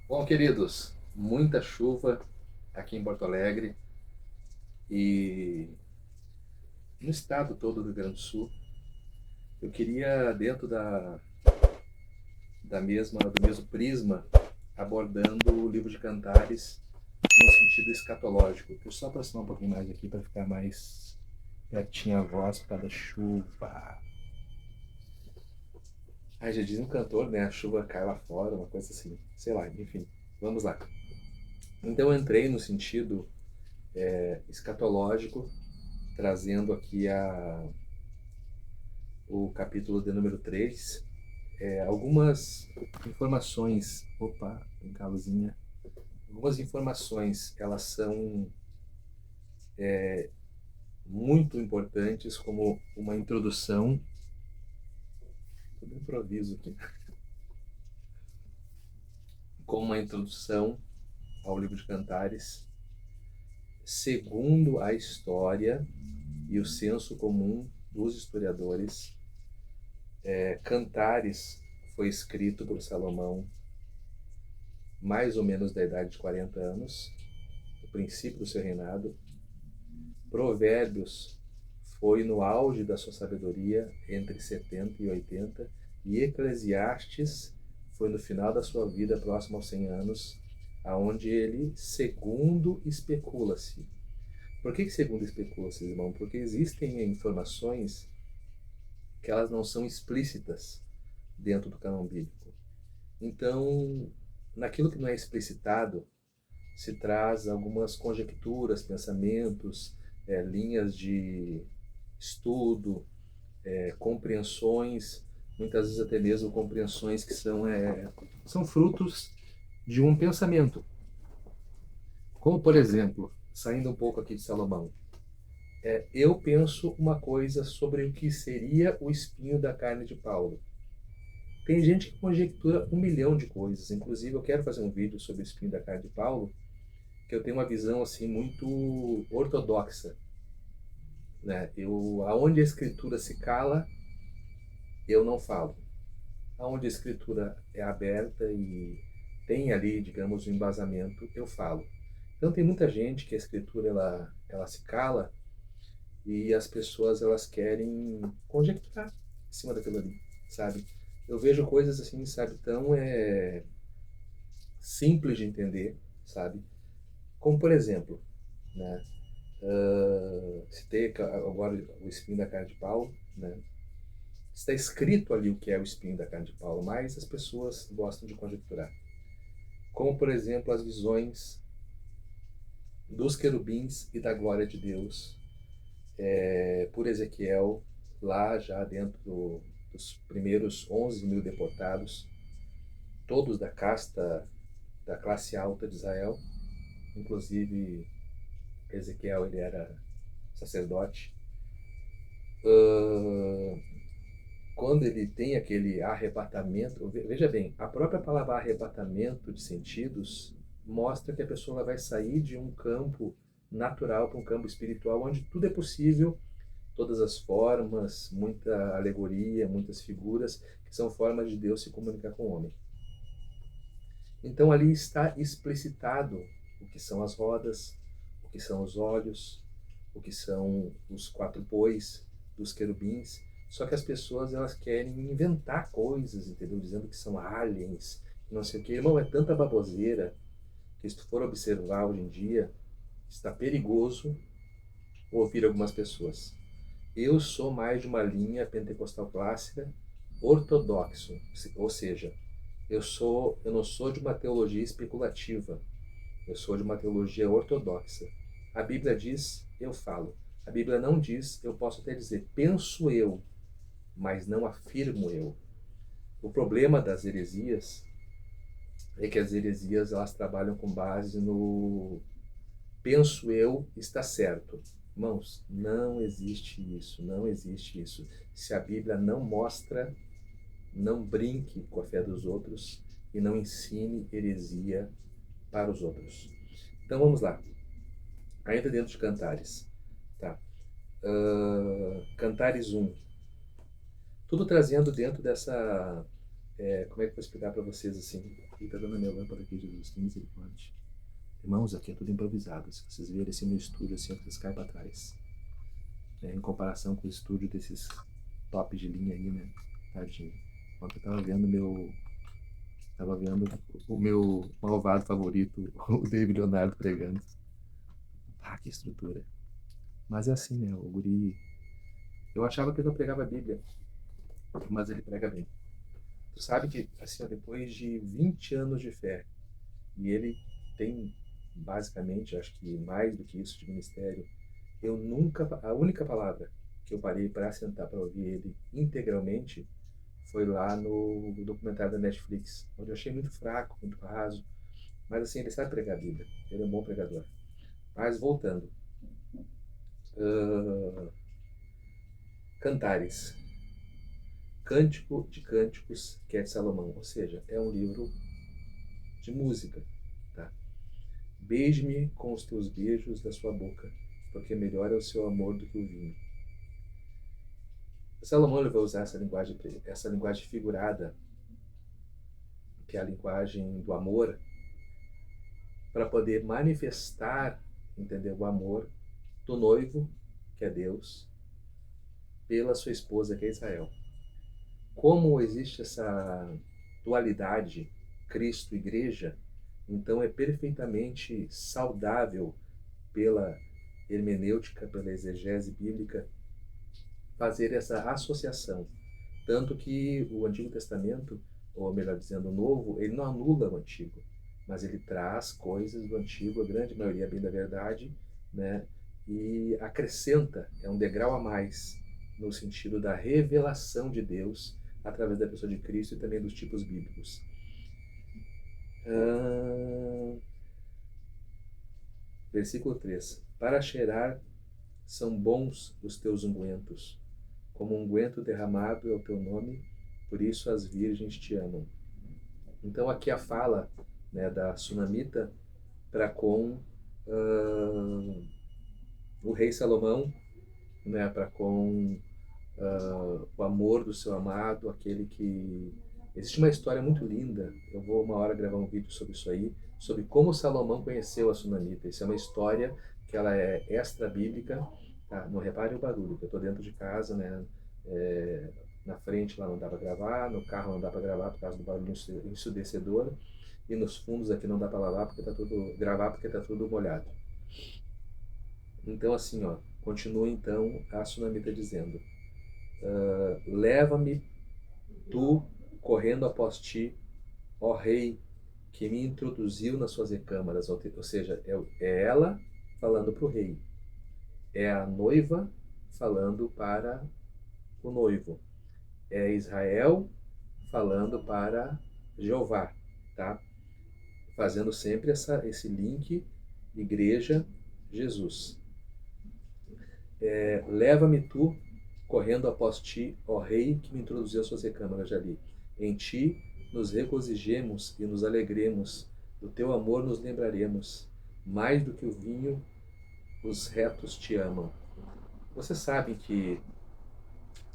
Bom, queridos, muita chuva aqui em Porto Alegre e no estado todo do Rio Grande do Sul. Eu queria, dentro do mesmo prisma, abordando o livro de Cantares no sentido escatológico. Deixa eu só aproximar um pouquinho mais aqui para ficar mais pertinho a voz por causa da chuva. Ah, já diz um cantor, né? A chuva cai lá fora, uma coisa assim. Sei lá, enfim. Vamos lá. Então eu entrei no sentido escatológico, trazendo aqui o capítulo de número 3, algumas informações. Opa, tem caluzinha. Algumas informações, elas são muito importantes como uma introdução. Tudo improviso aqui. Como uma introdução ao livro de Cantares, segundo a história e o senso comum dos historiadores. Cantares foi escrito por Salomão mais ou menos da idade de 40 anos, no princípio do seu reinado. Provérbios foi no auge da sua sabedoria, entre 70 e 80, e Eclesiastes foi no final da sua vida, próximo aos 100 anos, aonde ele, segundo especula-se. Por que segundo especula-se, irmão? Porque existem informações que elas não são explícitas dentro do cânon bíblico. Então, naquilo que não é explicitado, se traz algumas conjecturas, pensamentos, linhas de estudo, compreensões, muitas vezes até mesmo compreensões que são frutos de um pensamento. Como, por exemplo, saindo um pouco aqui de Salomão, eu penso uma coisa sobre o que seria o espinho da carne de Paulo. Tem gente que conjectura um milhão de coisas. Inclusive, eu quero fazer um vídeo sobre o espinho da carne de Paulo, que eu tenho uma visão assim muito ortodoxa, né? Aonde a escritura se cala, eu não falo. Aonde a escritura é aberta e tem ali, digamos, um embasamento, eu falo. Então tem muita gente que a escritura ela se cala e as pessoas elas querem conjecturar em cima daquilo ali, sabe? Eu vejo coisas assim, sabe, tão simples de entender, sabe? Como por exemplo, né? Citei agora o espinho da carne de Paulo, né? Está escrito ali o que é o espinho da carne de Paulo, mas as pessoas gostam de conjecturar. Como, por exemplo, as visões dos querubins e da glória de Deus, por Ezequiel, lá já dentro dos primeiros 11 mil deportados, todos da casta, da classe alta de Israel, inclusive Ezequiel ele era sacerdote. Uh, Quando ele tem aquele arrebatamento, veja bem, a própria palavra arrebatamento de sentidos mostra que a pessoa vai sair de um campo natural para um campo espiritual, onde tudo é possível, todas as formas, muita alegoria, muitas figuras, que são formas de Deus se comunicar com o homem. Então ali está explicitado o que são as rodas, o que são os olhos, o que são os quatro bois dos querubins. Só que as pessoas elas querem inventar coisas, entendeu? Dizendo que são aliens, não sei o que. Irmão, é tanta baboseira que se tu for observar hoje em dia, está perigoso ouvir algumas pessoas. Eu sou mais de uma linha pentecostal clássica, ortodoxo, ou seja, eu não sou de uma teologia especulativa, eu sou de uma teologia ortodoxa. A Bíblia diz, eu falo. A Bíblia não diz, eu posso até dizer, penso eu, mas não afirmo eu. O problema das heresias é que as heresias elas trabalham com base no penso eu está certo. Irmãos, não existe isso, não existe isso. Se a Bíblia não mostra, não brinque com a fé dos outros e não ensine heresia para os outros. Então vamos lá. Ainda dentro de Cantares. Tá? Cantares 1. Tudo trazendo dentro como é que eu vou explicar para vocês assim? Ele está dando a minha lâmpada aqui, Jesus, tem misericórdia. Irmãos, aqui é tudo improvisado. Se vocês verem assim no estúdio, assim, vocês caem para trás. Em comparação com o estúdio desses top de linha aí, né? Tadinho. Ontem eu tava vendo o meu malvado favorito, o David Leonardo pregando. Ah, que estrutura. Mas é assim, né? O guri. Eu achava que ele não pregava a Bíblia, mas ele prega bem. Tu sabe que, assim, ó, depois de 20 anos de fé, e ele tem, basicamente, acho que mais do que isso de ministério, eu nunca. A única palavra que eu parei para sentar para ouvir ele integralmente foi lá no documentário da Netflix, onde eu achei muito fraco, muito raso. Mas assim, ele sabe pregar a Bíblia. Ele é um bom pregador. Mas voltando. Uh, Cantares. Cântico de Cânticos, que é de Salomão. Ou seja, é um livro de música. Tá? Beije-me com os teus beijos da sua boca, porque melhor é o seu amor do que o vinho. Salomão ele vai usar essa linguagem figurada, que é a linguagem do amor, para poder manifestar, entendeu, o amor do noivo, que é Deus, pela sua esposa, que é Israel. Como existe essa dualidade Cristo-Igreja, então é perfeitamente saudável pela hermenêutica, pela exegese bíblica, fazer essa associação. Tanto que o Antigo Testamento, ou melhor dizendo, o Novo, ele não anula o Antigo, mas ele traz coisas do Antigo, a grande maioria bem da verdade, né? E acrescenta, é um degrau a mais, no sentido da revelação de Deus através da pessoa de Cristo e também dos tipos bíblicos. Versículo 3. Para cheirar são bons os teus ungüentos, como unguento derramado é o teu nome, por isso as virgens te amam. Então aqui a fala, né, da Sunamita para com o rei Salomão, né, para com o amor do seu amado, aquele que... Existe uma história muito linda, eu vou uma hora gravar um vídeo sobre isso aí, sobre como Salomão conheceu a Sunamita. Isso é uma história que ela é extra-bíblica, tá? Não repare o barulho, que eu estou dentro de casa, né? Na frente lá não dá para gravar, no carro não dá para gravar por causa do barulho ensurdecedor, e nos fundos aqui não dá para gravar porque está tudo molhado. Então assim, ó, continua então a Sunamita dizendo: leva-me tu correndo após ti, ó rei, que me introduziu nas suas recâmaras. Ou seja, é ela falando para o rei, é a noiva falando para o noivo, é Israel falando para Jeová, tá? Fazendo sempre esse link igreja Jesus. Leva-me tu correndo após ti, ó rei, que me introduziu às suas recâmaras. Já li. Em ti nos regozijemos e nos alegremos, do teu amor nos lembraremos, mais do que o vinho, os retos te amam. Vocês sabem que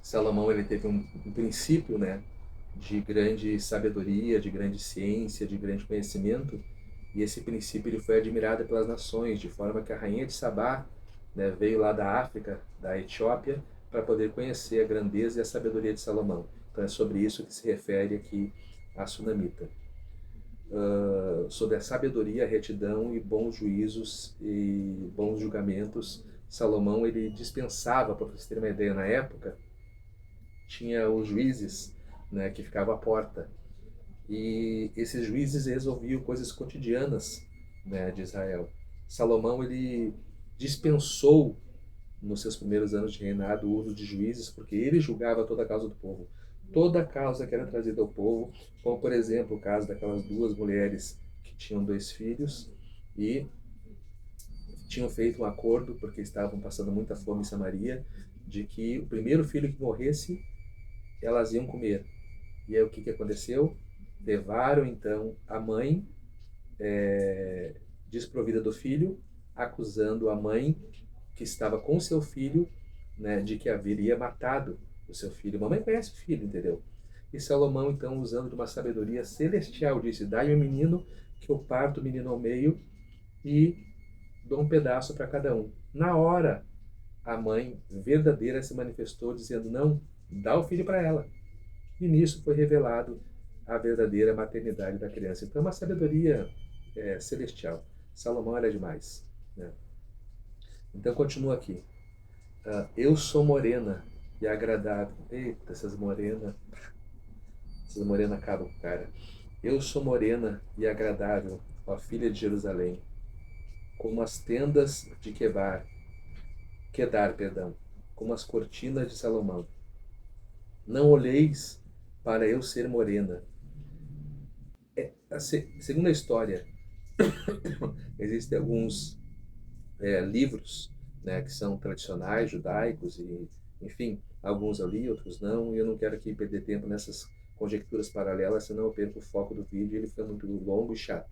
Salomão ele teve um princípio, né, de grande sabedoria, de grande ciência, de grande conhecimento, e esse princípio ele foi admirado pelas nações, de forma que a rainha de Sabá, né, veio lá da África, da Etiópia, para poder conhecer a grandeza e a sabedoria de Salomão. Então é sobre isso que se refere aqui a Sunamita. Sobre a sabedoria, a retidão e bons juízos e bons julgamentos, Salomão ele dispensava, para vocês terem uma ideia, na época, tinha os juízes, né, que ficavam à porta. E esses juízes resolviam coisas cotidianas, né, de Israel. Salomão ele dispensou nos seus primeiros anos de reinado o uso de juízes, porque ele julgava toda a causa do povo. Toda a causa que era trazida ao povo, como por exemplo o caso daquelas duas mulheres que tinham 2 filhos e tinham feito um acordo, porque estavam passando muita fome em Samaria, de que o primeiro filho que morresse, elas iam comer. E aí o que aconteceu? Levaram então a mãe desprovida do filho, acusando a mãe que estava com seu filho, né, de que haveria matado o seu filho. A mamãe conhece o filho, entendeu? E Salomão, então, usando de uma sabedoria celestial, disse: dai-me um menino, que eu parto o menino ao meio e dou um pedaço para cada um. Na hora, a mãe verdadeira se manifestou, dizendo: não, dá o filho para ela. E nisso foi revelado a verdadeira maternidade da criança. Então, é uma sabedoria celestial. Salomão era demais, né? Então, continua aqui. Eu sou morena e agradável. Eita, essas morenas acabam com o cara. Eu sou morena e agradável, ó filha de Jerusalém, como as tendas de Quedar, perdão, como as cortinas de Salomão. Não olheis para eu ser morena. Segundo a história, existem alguns livros, né, que são tradicionais, judaicos, e, enfim, alguns eu li, outros não, e eu não quero aqui perder tempo nessas conjecturas paralelas, senão eu perco o foco do vídeo e ele fica muito longo e chato.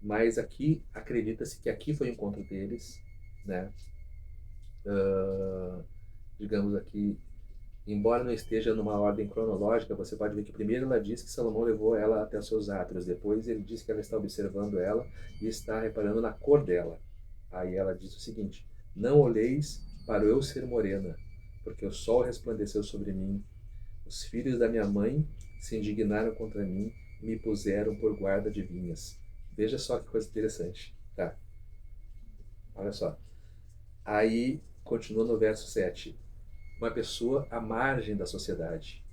Mas aqui, acredita-se que aqui foi o encontro deles, né? Uh, digamos aqui, embora não esteja numa ordem cronológica, você pode ver que primeiro ela diz que Salomão levou ela até os seus átrios, depois ele diz que ela está observando ela e está reparando na cor dela. Aí ela diz o seguinte: não olheis para eu ser morena, porque o sol resplandeceu sobre mim, os filhos da minha mãe se indignaram contra mim e me puseram por guarda de vinhas. Veja só que coisa interessante, tá? Olha só. Aí continua no verso 7. Uma pessoa à margem da sociedade,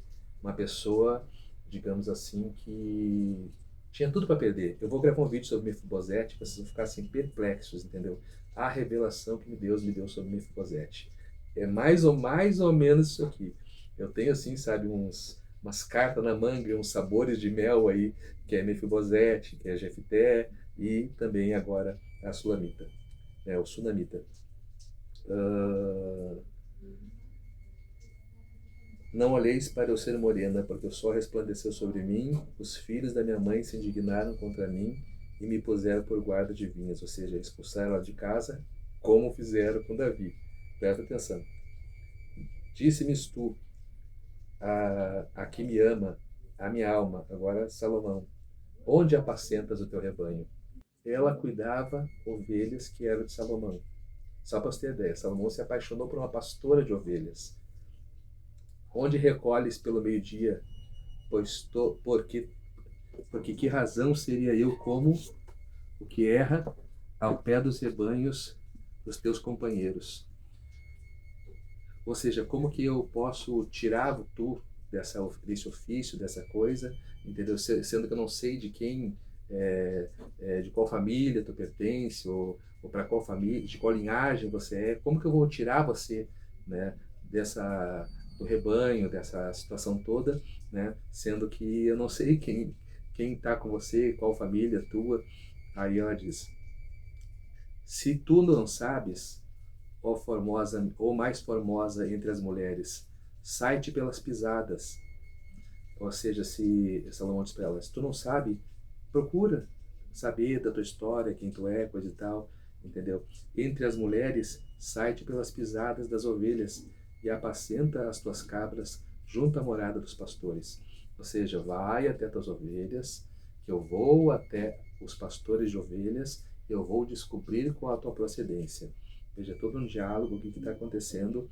uma pessoa, digamos assim, que tinha tudo para perder. Eu vou gravar um vídeo sobre Mefibosete, vocês vão ficar assim perplexos, entendeu? A revelação que Deus me deu sobre Mefibosete. É mais ou menos isso aqui. Eu tenho assim, sabe, umas cartas na manga, uns sabores de mel aí, que é Mefibosete, que é Jefté e também agora a Sulamita, né, o Sunamita. Uh, Não olheis para eu ser morena, porque o sol resplandeceu sobre mim, os filhos da minha mãe se indignaram contra mim e me puseram por guarda de vinhas, ou seja, expulsaram ela de casa, como fizeram com Davi. Presta atenção. Disse-me tu, a que me ama, a minha alma, agora Salomão, onde apacentas o teu rebanho? Ela cuidava ovelhas que eram de Salomão. Só para você ter ideia, Salomão se apaixonou por uma pastora de ovelhas. Onde recolhes pelo meio-dia, porque que razão seria eu como o que erra ao pé dos rebanhos dos teus companheiros? Ou seja, como que eu posso tirar tu desse ofício, dessa coisa, entendeu? Sendo que eu não sei de quem, de qual família tu pertence, ou para qual família, de qual linhagem você é, como que eu vou tirar você, né, do rebanho, dessa situação toda, né, sendo que eu não sei quem está com você, qual família tua. Aí ela diz: se tu não sabes, ó formosa, ou mais formosa entre as mulheres, sai-te pelas pisadas. Ou seja, se Salomão diz para ela: se tu não sabe, procura saber da tua história, quem tu é, coisa e tal, entendeu? Entre as mulheres, sai-te pelas pisadas das ovelhas e apacenta as tuas cabras junto à morada dos pastores. Ou seja, vai até tuas ovelhas, que eu vou até os pastores de ovelhas, e eu vou descobrir qual a tua procedência. Veja, todo um diálogo, o que está acontecendo,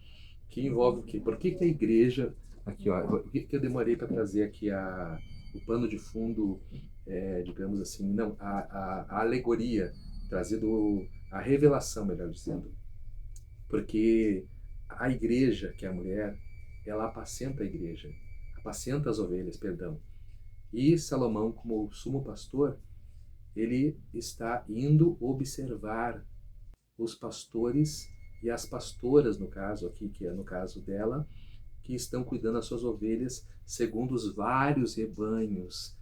que envolve o quê? Por que a igreja, aqui ó, por que eu demorei para trazer aqui o pano de fundo, digamos assim, não, a alegoria, trazido a revelação, melhor dizendo, porque a igreja, que é a mulher, ela apacenta a igreja, apacenta as ovelhas, perdão, e Salomão, como sumo pastor, ele está indo observar os pastores e as pastoras, no caso aqui, que é no caso dela, que estão cuidando das suas ovelhas segundo os vários rebanhos.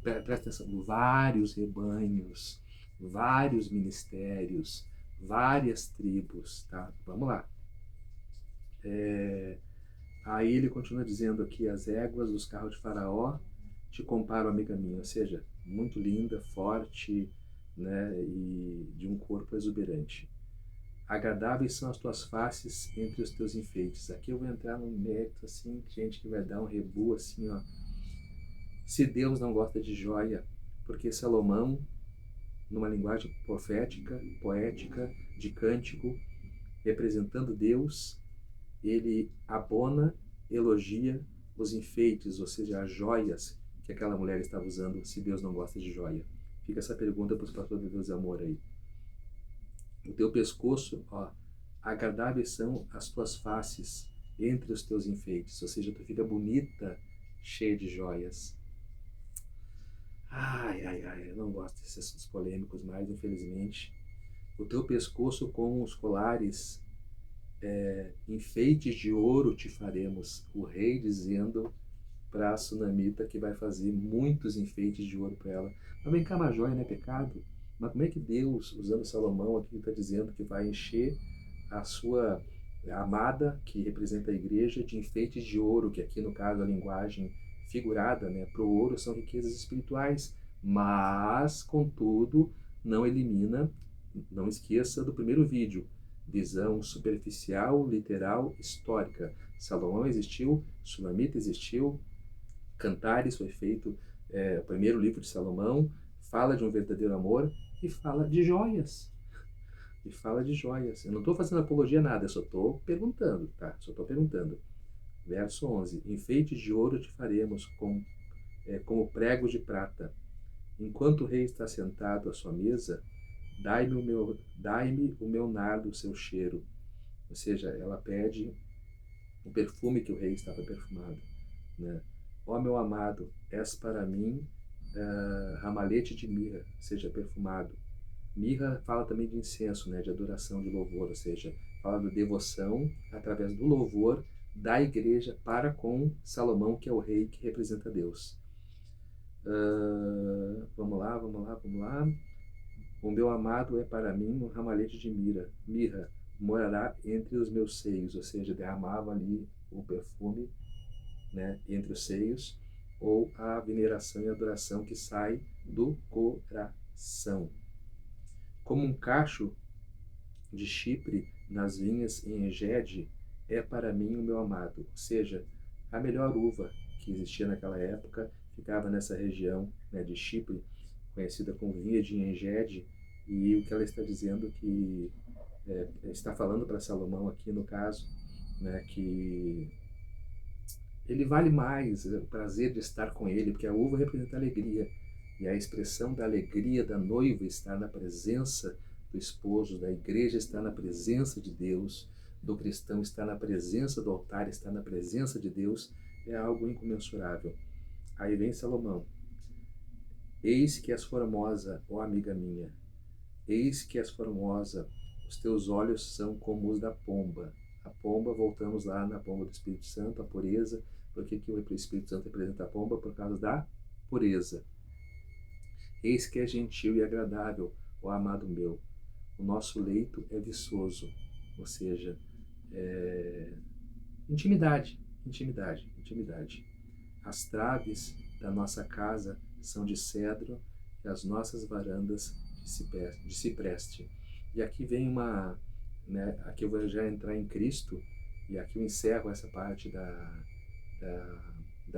Presta atenção, vários rebanhos, vários ministérios, várias tribos, tá? Vamos lá. Aí ele continua dizendo aqui: as éguas dos carros de Faraó te comparo, amiga minha, ou seja, muito linda, forte, né, e de um corpo exuberante. Agradáveis são as tuas faces entre os teus enfeites. Aqui eu vou entrar num mérito, assim, gente que vai dar um rebu, assim, ó. Se Deus não gosta de joia, porque Salomão, numa linguagem profética, poética, de cântico, representando Deus, ele abona, elogia os enfeites, ou seja, as joias que aquela mulher estava usando, se Deus não gosta de joia. Fica essa pergunta para os pastores de Deus e Amor aí. O teu pescoço, ó, agradáveis são as tuas faces entre os teus enfeites, ou seja, tu fica bonita, cheia de joias. Ai, ai, ai, eu não gosto desses assuntos polêmicos mais, infelizmente. O teu pescoço com os colares, enfeites de ouro te faremos. O rei dizendo para a sunamita que vai fazer muitos enfeites de ouro para ela. Mas vem cá, uma joia não é pecado? Mas como é que Deus, usando Salomão aqui, está dizendo que vai encher a sua amada, que representa a igreja, de enfeites de ouro, que aqui no caso a linguagem figurada, né, para o ouro são riquezas espirituais, mas, contudo, não elimina, não esqueça do primeiro vídeo, visão superficial, literal, histórica. Salomão existiu, Sulamita existiu, Cantares foi feito, o primeiro livro de Salomão, fala de um verdadeiro amor e fala de joias. E fala de joias. Eu não estou fazendo apologia a nada, eu só estou perguntando, tá? Só estou perguntando. Verso 11. Enfeites de ouro te faremos como pregos de prata. Enquanto o rei está sentado à sua mesa, dai-me o meu nardo, o seu cheiro. Ou seja, ela pede o perfume que o rei estava perfumado, né? Ó meu amado, és para mim ramalhete de mirra, seja perfumado. Mirra fala também de incenso, né, de adoração, de louvor, ou seja, fala da devoção através do louvor da igreja para com Salomão, que é o rei que representa Deus. Vamos lá, vamos lá, vamos lá. O meu amado é para mim um ramalhete de mirra, morará entre os meus seios, ou seja, derramava ali o perfume, né, entre os seios, ou a veneração e adoração que sai do coração. Como um cacho de Chipre nas vinhas em Engede é para mim o meu amado, ou seja, a melhor uva que existia naquela época ficava nessa região, né, de Chipre, conhecida como vinha de Engede, e o que ela está dizendo que está falando para Salomão aqui no caso, né, que ele vale mais, o prazer de estar com ele, porque a uva representa alegria, e a expressão da alegria da noiva está na presença do esposo, da igreja está na presença de Deus, do cristão está na presença do altar, está na presença de Deus, é algo incomensurável. Aí vem Salomão. Eis que és formosa, ó amiga minha, eis que és formosa, os teus olhos são como os da pomba. A pomba, voltamos lá na pomba do Espírito Santo, a pureza. Por que o Espírito Santo representa a pomba? Por causa da pureza. Eis que é gentil e agradável, ó amado meu. O nosso leito é viçoso, ou seja, intimidade, intimidade, intimidade. As traves da nossa casa são de cedro e as nossas varandas de cipreste. E aqui vem uma, né, aqui eu vou já entrar em Cristo, e aqui eu encerro essa parte da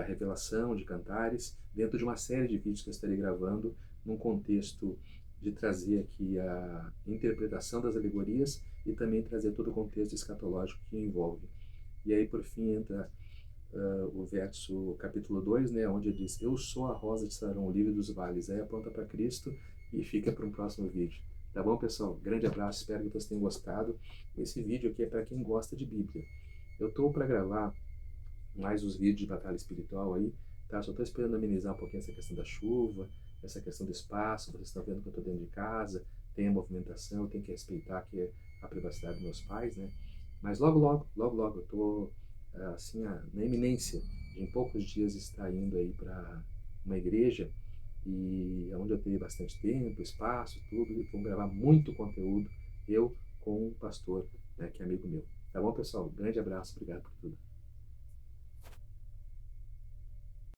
revelação de Cantares, dentro de uma série de vídeos que eu estarei gravando, num contexto de trazer aqui a interpretação das alegorias e também trazer todo o contexto escatológico que envolve. E aí, por fim, entra o verso capítulo 2, né, onde ele diz: eu sou a rosa de Sarão, o lírio dos vales. Aí aponta para Cristo e fica para um próximo vídeo. Tá bom, pessoal? Grande abraço, espero que vocês tenham gostado. Esse vídeo aqui é para quem gosta de Bíblia. Eu estou para gravar mais os vídeos de batalha espiritual aí, tá? Só estou esperando amenizar um pouquinho essa questão da chuva, essa questão do espaço. Vocês estão vendo que eu estou dentro de casa, tem a movimentação, eu tenho que respeitar aqui a privacidade dos meus pais, né? Mas logo, logo, logo, logo, eu estou assim, na iminência de em poucos dias estar indo aí para uma igreja, e onde eu tenho bastante tempo, espaço, tudo, e vou gravar muito conteúdo, eu com um pastor, né, que é amigo meu. Tá bom, pessoal? Grande abraço, obrigado por tudo.